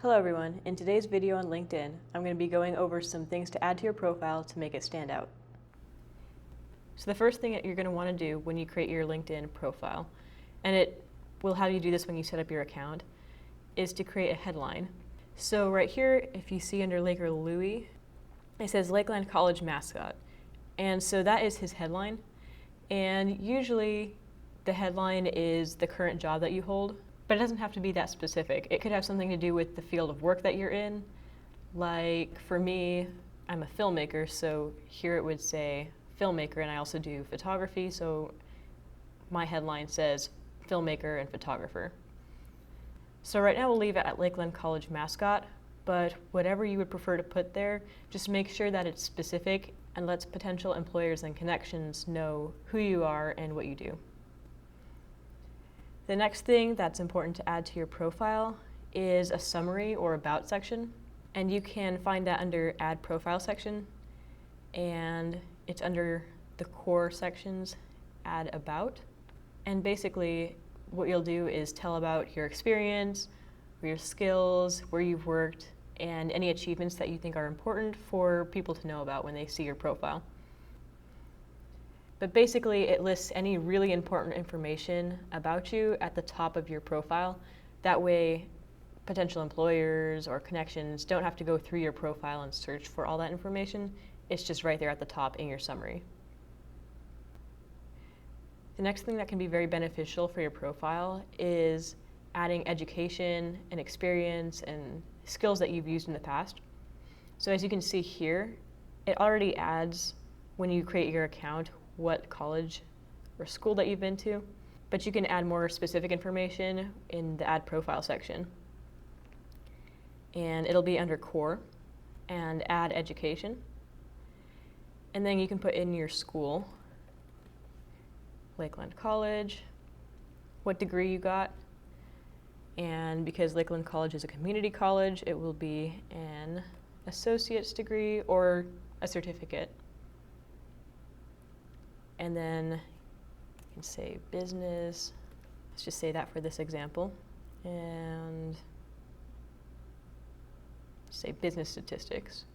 Hello everyone, in today's video on LinkedIn, I'm going to be going over some things to add to your profile to make it stand out. So the first thing that you're going to want to do when you create your LinkedIn profile, and it will have you do this when you set up your account, is to create a headline. So right here, if you see under Laker Louie, it says Lakeland College mascot. And so that is his headline. And usually the headline is the current job that you hold. But it doesn't have to be that specific. It could have something to do with the field of work that you're in. Like for me, I'm a filmmaker, so here it would say filmmaker, and I also do photography, so my headline says filmmaker and photographer. So right now we'll leave it at Lakeland College mascot, but whatever you would prefer to put there, just make sure that it's specific and lets potential employers and connections know who you are and what you do. The next thing that's important to add to your profile is a summary or about section, and you can find that under Add Profile section, and it's under the core sections, Add About. And basically what you'll do is tell about your experience, your skills, where you've worked, and any achievements that you think are important for people to know about when they see your profile. But basically, it lists any really important information about you at the top of your profile. That way, potential employers or connections don't have to go through your profile and search for all that information. It's just right there at the top in your summary. The next thing that can be very beneficial for your profile is adding education and experience and skills that you've used in the past. So as you can see here, it already adds, when you create your account, what college or school that you've been to, but you can add more specific information in the Add Profile section. And it'll be under Core and Add Education. And then you can put in your school, Lakeland College, what degree you got, and because Lakeland College is a community college, it will be an associate's degree or a certificate. And then you can say business, let's just say that for this example, and say business statistics.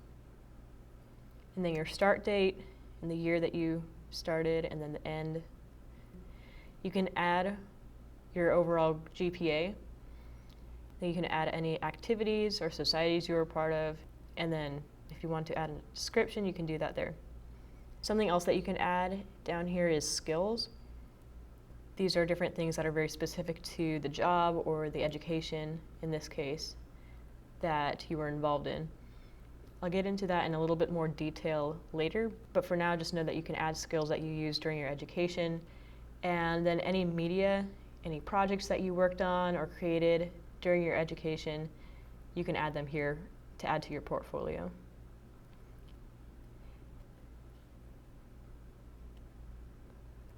And then your start date and the year that you started, and then the end. You can add your overall GPA. Then you can add any activities or societies you were a part of, and then if you want to add a description, you can do that there. Something else that you can add down here is skills. These are different things that are very specific to the job or the education, in this case, that you were involved in. I'll get into that in a little bit more detail later, but for now just know that you can add skills that you used during your education, and then any media, any projects that you worked on or created during your education, you can add them here to add to your portfolio.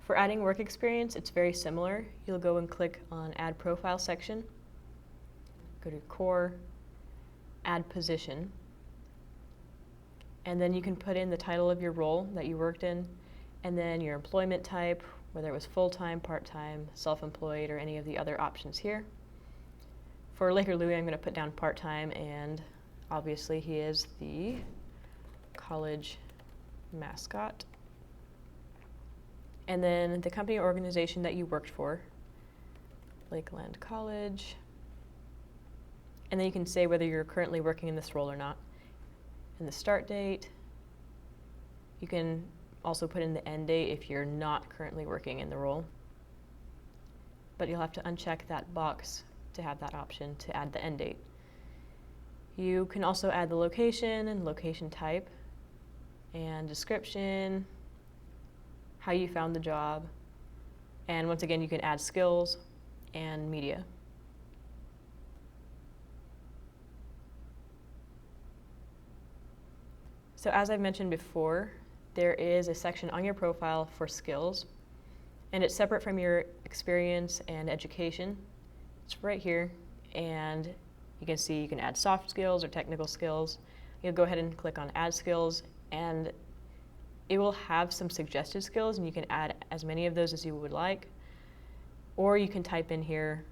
For adding work experience, it's very similar. You'll go and click on Add Profile section, go to Core, Add Position, and then you can put in the title of your role that you worked in, and then your employment type, whether it was full-time, part-time, self-employed, or any of the other options here. For Laker Louie, I'm going to put down part-time, and obviously he is the college mascot. And then the company or organization that you worked for, Lakeland College. And then you can say whether you're currently working in this role or not. And the start date. You can also put in the end date if you're not currently working in the role. But you'll have to uncheck that box to have that option to add the end date. You can also add the location and location type and description, how you found the job, and once again you can add skills and media. So as I've mentioned before, there is a section on your profile for skills, and it's separate from your experience and education. It's right here, and you can see you can add soft skills or technical skills. You'll go ahead and click on Add Skills, and it will have some suggested skills, and you can add as many of those as you would like, or you can type in here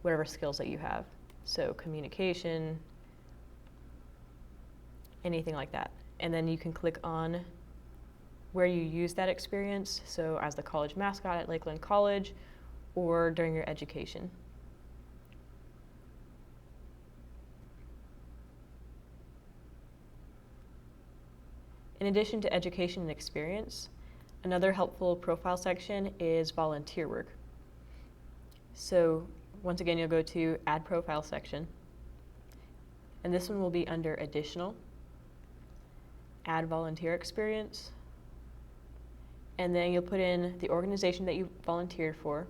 whatever skills that you have. So communication, anything like that. And then you can click on where you use that experience, so as the college mascot at Lakeland College or during your education. In addition to education and experience, another helpful profile section is volunteer work. So once again, you'll go to Add Profile section, and this one will be under Additional, Add Volunteer Experience, and then you'll put in the organization that you volunteered for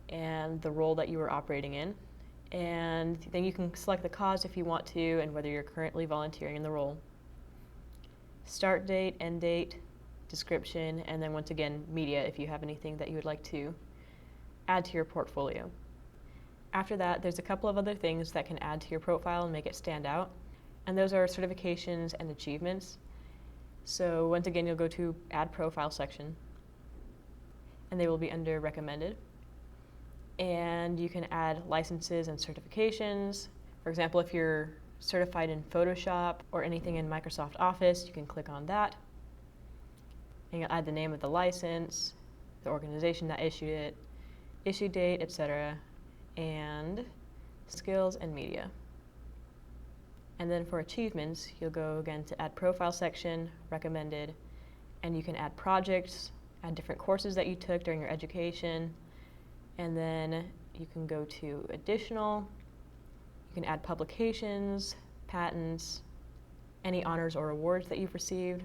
and the role that you were operating in, and then you can select the cause if you want to and whether you're currently volunteering in the role. Start date, end date, description, and then once again, media if you have anything that you would like to add to your portfolio. After that, there's a couple of other things that can add to your profile and make it stand out, and those are certifications and achievements. So once again, you'll go to Add Profile section, and they will be under Recommended. And you can add licenses and certifications. For example, if you're certified in Photoshop or anything in Microsoft Office, you can click on that. And you'll add the name of the license, the organization that issued it, issue date, etc., and skills and media. And then for achievements, you'll go again to Add Profile section, Recommended, and you can add projects, add different courses that you took during your education, and then you can go to Additional. You can add publications, patents, any honors or awards that you've received,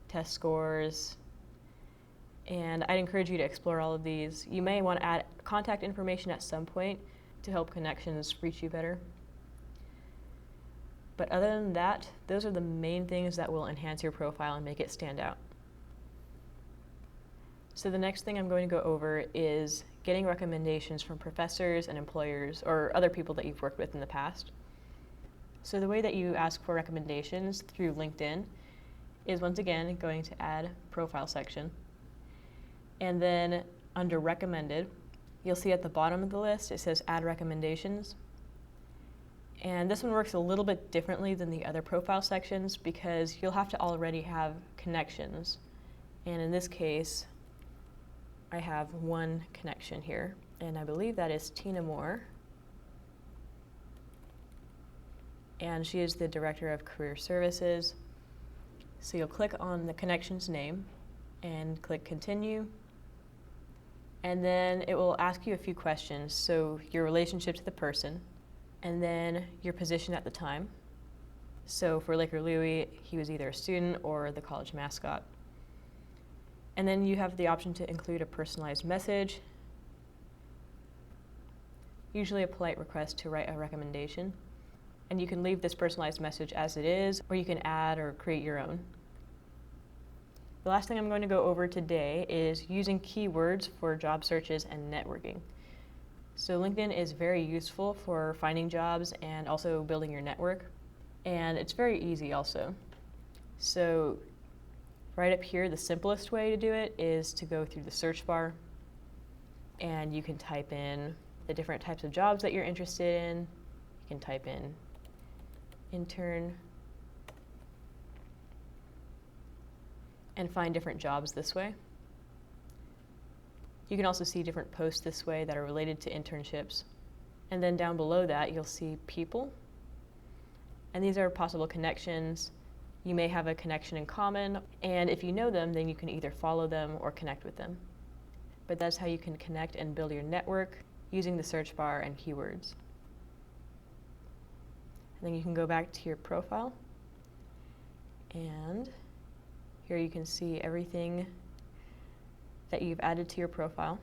test scores, and I'd encourage you to explore all of these. You may want to add contact information at some point to help connections reach you better. But other than that, those are the main things that will enhance your profile and make it stand out. So the next thing I'm going to go over is getting recommendations from professors and employers or other people that you've worked with in the past. So the way that you ask for recommendations through LinkedIn is once again going to Add Profile section. And then under Recommended, you'll see at the bottom of the list it says Add Recommendations. And this one works a little bit differently than the other profile sections because you'll have to already have connections. And in this case, I have one connection here, and I believe that is Tina Moore. And she is the Director of Career Services. So you'll click on the connection's name and click Continue. And then it will ask you a few questions. So your relationship to the person, and then your position at the time. So for Laker Louie, he was either a student or the college mascot. And then you have the option to include a personalized message, usually a polite request to write a recommendation. And you can leave this personalized message as it is, or you can add or create your own. The last thing I'm going to go over today is using keywords for job searches and networking. So LinkedIn is very useful for finding jobs and also building your network. And it's very easy also. So right up here, the simplest way to do it is to go through the search bar, and you can type in the different types of jobs that you're interested in. You can type in intern and find different jobs this way. You can also see different posts this way that are related to internships. And then down below that, you'll see people. And these are possible connections. You may have a connection in common, and if you know them, then you can either follow them or connect with them. But that's how you can connect and build your network using the search bar and keywords. And then you can go back to your profile, and here you can see everything that you've added to your profile.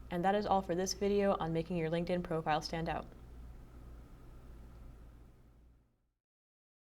And that is all for this video on making your LinkedIn profile stand out.